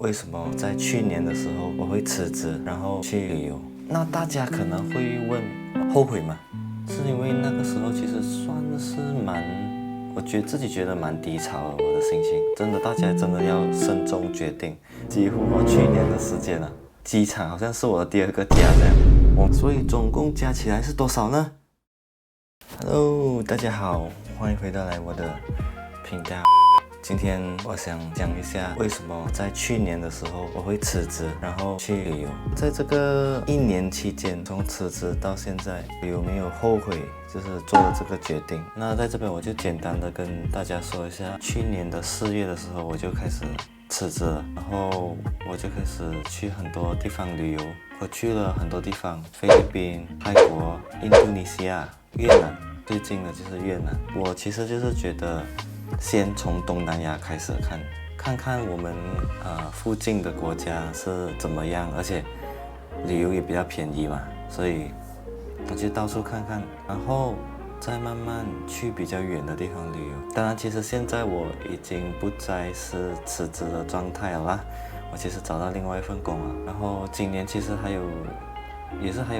为什么在去年的时候我会辞职，然后去旅游？那大家可能会问，后悔吗？是因为那个时候其实算是我自己觉得蛮低潮的，我的心情真的，大家真的要慎重决定。几乎去年的时间啊，机场好像是我的第二个家这样。所以总共加起来是多少呢？ Hello， 大家好，欢迎回到我的频道。今天我想讲一下为什么在去年的时候我会辞职，然后去旅游。在这个1年期间，从辞职到现在，有没有后悔就是做了这个决定？那在这边我就简单的跟大家说一下，去年的4月的时候我就开始辞职了，然后我就开始去很多地方旅游。我去了很多地方，菲律宾、泰国、印度尼西亚、越南，最近的就是越南。我其实就是觉得先从东南亚开始看看我们附近的国家是怎么样，而且旅游也比较便宜嘛，所以我就到处看看，然后再慢慢去比较远的地方旅游。当然，其实现在我已经不再是辞职的状态了啦，我其实找到另外一份工了。然后今年其实还有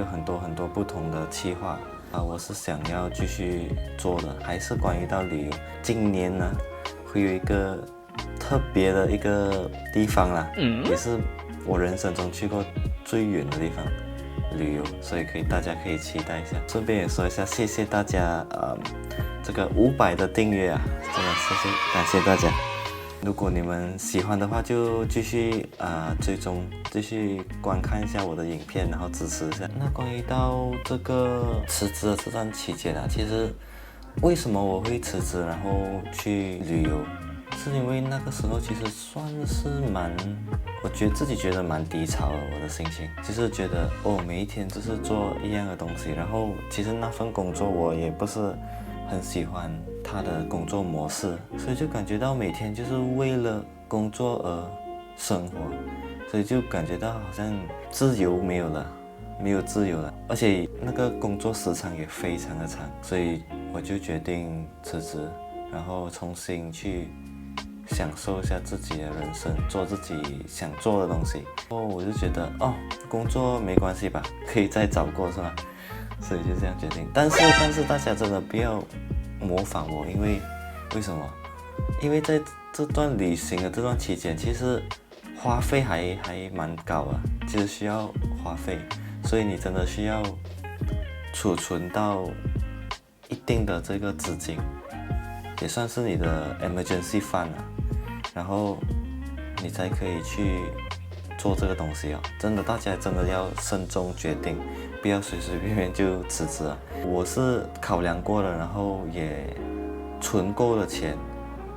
很多不同的计划。我是想要继续做的，还是关于到旅游。今年呢，会有一个特别的一个地方啦，也是我人生中去过最远的地方旅游，所以大家可以期待一下。顺便也说一下，谢谢大家，这个500的订阅啊，真的感谢大家。如果你们喜欢的话，就继续追踪，继续观看一下我的影片，然后支持一下。那关于到这个辞职的这段期间啊，其实为什么我会辞职，然后去旅游，是因为那个时候其实算是我自己觉得蛮低潮的，我的心情就是觉得每一天就是做一样的东西，然后其实那份工作我也不是很喜欢他的工作模式，所以就感觉到每天就是为了工作而生活，所以就感觉到好像自由没有自由了，而且那个工作时长也非常的长，所以我就决定辞职，然后重新去享受一下自己的人生，做自己想做的东西。我就觉得工作没关系吧，可以再找过是吧？所以就这样决定。但是大家真的不要模仿我，为什么？因为在这段旅行的这段期间，其实花费还蛮高的，其实需要花费，所以你真的需要储存到一定的这个资金，也算是你的 emergency fund 啊，然后你才可以去做这个东西哦。真的，大家真的要慎重决定，不要随随便便就辞职啊。我是考量过了，然后也存够了钱，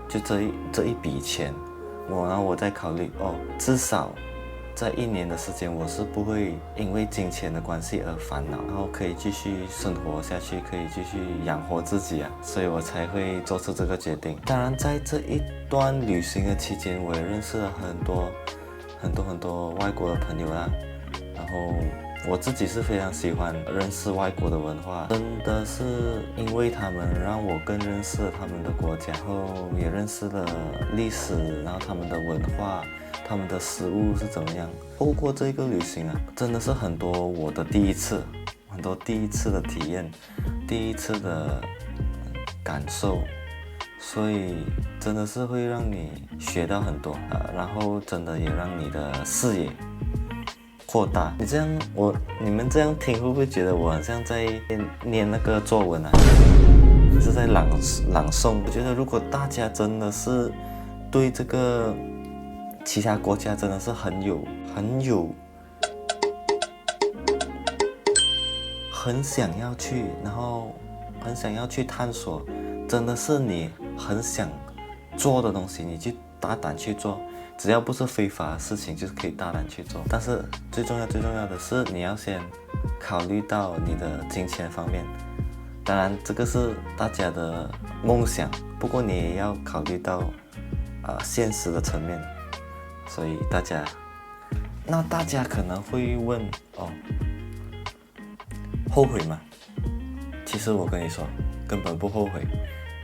就这一笔钱，然后我再考虑至少在1年的时间，我是不会因为金钱的关系而烦恼，然后可以继续生活下去，可以继续养活自己啊，所以我才会做出这个决定。当然，在这一段旅行的期间，我也认识了很多外国的朋友啦，然后我自己是非常喜欢认识外国的文化，真的是因为他们让我更认识了他们的国家，然后也认识了历史，然后他们的文化，他们的食物是怎么样。透过这个旅行啊，真的是很多我的第一次，很多第一次的体验，第一次的感受，所以真的是会让你学到很多然后真的也让你的视野扩大。你们这样听会不会觉得我好像在念那个作文啊？是在朗诵。我觉得如果大家真的是对这个其他国家真的是很想要去，然后很想要去探索，真的是你很想做的东西，你就大胆去做。只要不是非法的事情，就是可以大胆去做。但是最重要的是，你要先考虑到你的金钱方面。当然，这个是大家的梦想，不过你也要考虑到现实的层面。所以大家可能会问后悔吗？其实我跟你说，根本不后悔，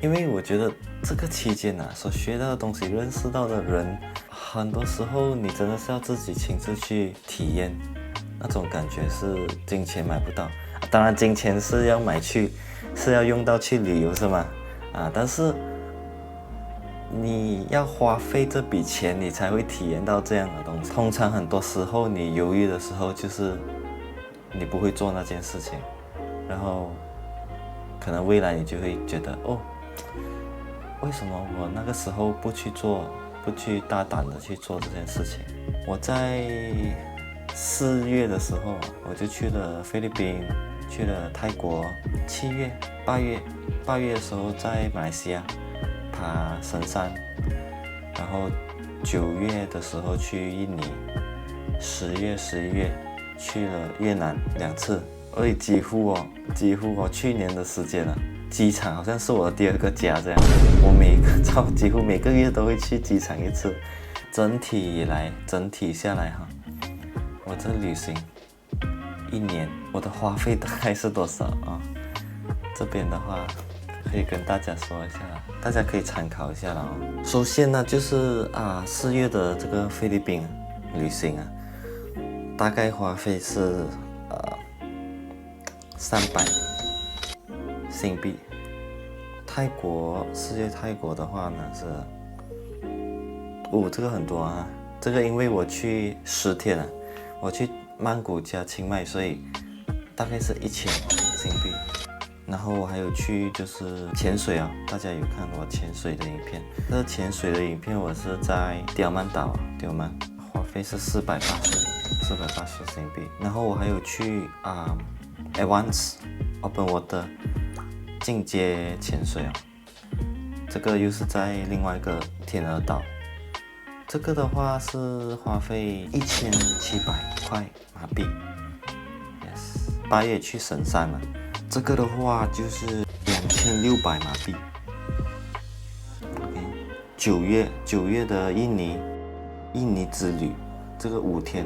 因为我觉得这个期间所学到的东西、认识到的人，很多时候你真的是要自己亲自去体验，那种感觉是金钱买不到。当然，金钱是要是要用到去旅游是吗？但是你要花费这笔钱，你才会体验到这样的东西。通常很多时候你犹豫的时候，就是你不会做那件事情，然后可能未来你就会觉得为什么我那个时候不去做，不去大胆的去做这件事情？我在4月的时候，我就去了菲律宾，去了泰国。7月、8月的时候在马来西亚爬神山，然后9月的时候去印尼，10月、11月去了越南2次。几乎去年的时间了。机场好像是我的第2个家这样，我几乎每个月都会去机场1次。整体下来我这旅行1年我的花费大概是多少啊？这边的话可以跟大家说一下，大家可以参考一下了哦。首先呢，就是4月的这个菲律宾旅行大概花费是300新币。4月泰国的话呢是这个很多这个因为我去10天我去曼谷加清迈，所以大概是1000新币。然后我还有去就是潜水大家有看我潜水的影片？这潜水的影片我是在刁曼岛，花费是480新币。然后我还有去Advanced Open Water 进阶潜水这个又是在另外一个天鹅岛。这个的话是花费1700块马币。Yes， 8月去神山了，这个的话就是2600马币。9月的印尼之旅，这个5天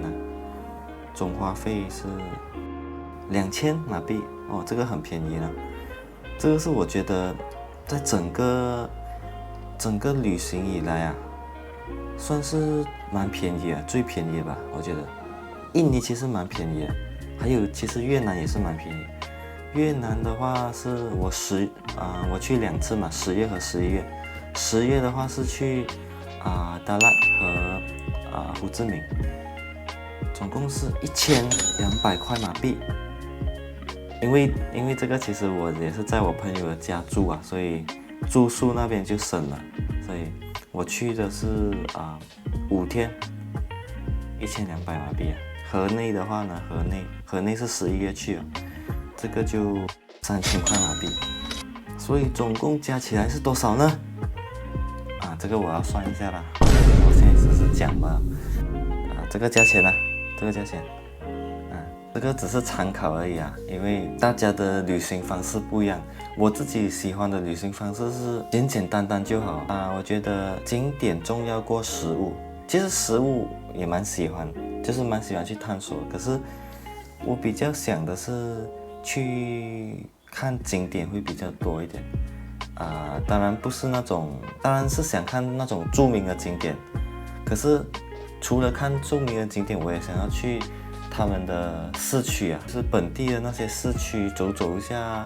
总花费是2000马币这个很便宜了。这个是我觉得在整个旅行以来算是蛮便宜最便宜吧。我觉得印尼其实蛮便宜的，还有其实越南也是蛮便宜。越南的话是我去2次嘛，10月和11月。10月的话是去达拉和胡志明，总共是1200块马币。因为这个其实我也是在我朋友的家住所以住宿那边就省了，所以我去的是5天，1200马币。河内的话呢，河内是11月去这个就3000块马币。所以总共加起来是多少呢？这个我要算一下啦，我现在只是讲吧。这个价钱这个只是参考而已因为大家的旅行方式不一样。我自己喜欢的旅行方式是简单就好我觉得景点重要过食物。其实食物也蛮喜欢，就是蛮喜欢去探索。可是我比较想的是去看景点会比较多一点当然不是那种，当然是想看那种著名的景点。可是除了看著名的景点，我也想要去他们的市区就是本地的那些市区走一下，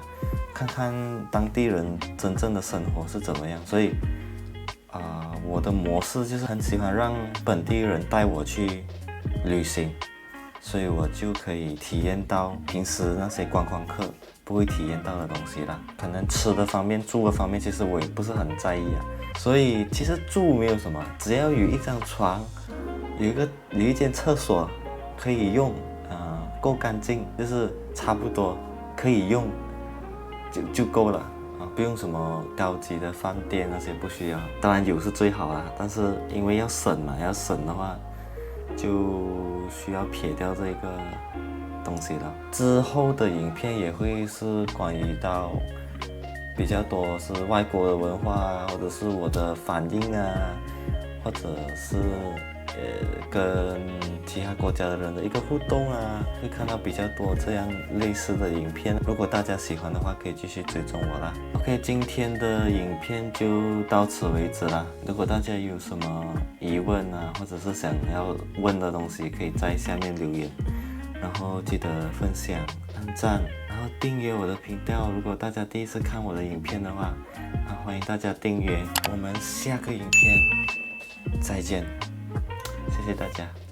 看看当地人真正的生活是怎么样。所以我的模式就是很喜欢让本地人带我去旅行，所以我就可以体验到平时那些观光客不会体验到的东西啦。可能吃的方面、住的方面，其实我也不是很在意所以其实住没有什么，只要有一张床，有一间厕所可以用，够干净，就是差不多可以用就够了不用什么高级的饭店那些不需要。当然有是最好但是因为要省的话，就需要撇掉这个东西了。之后的影片也会是关于到比较多是外国的文化或者是我的反应或者是跟其其他国家的人的一个互动啊，会看到比较多这样类似的影片。如果大家喜欢的话，可以继续追踪我啦。OK， 今天的影片就到此为止啦。如果大家有什么疑问啊，或者是想要问的东西，可以在下面留言。然后记得分享、按赞，然后订阅我的频道。如果大家第一次看我的影片的话，欢迎大家订阅。我们下个影片再见，谢谢大家。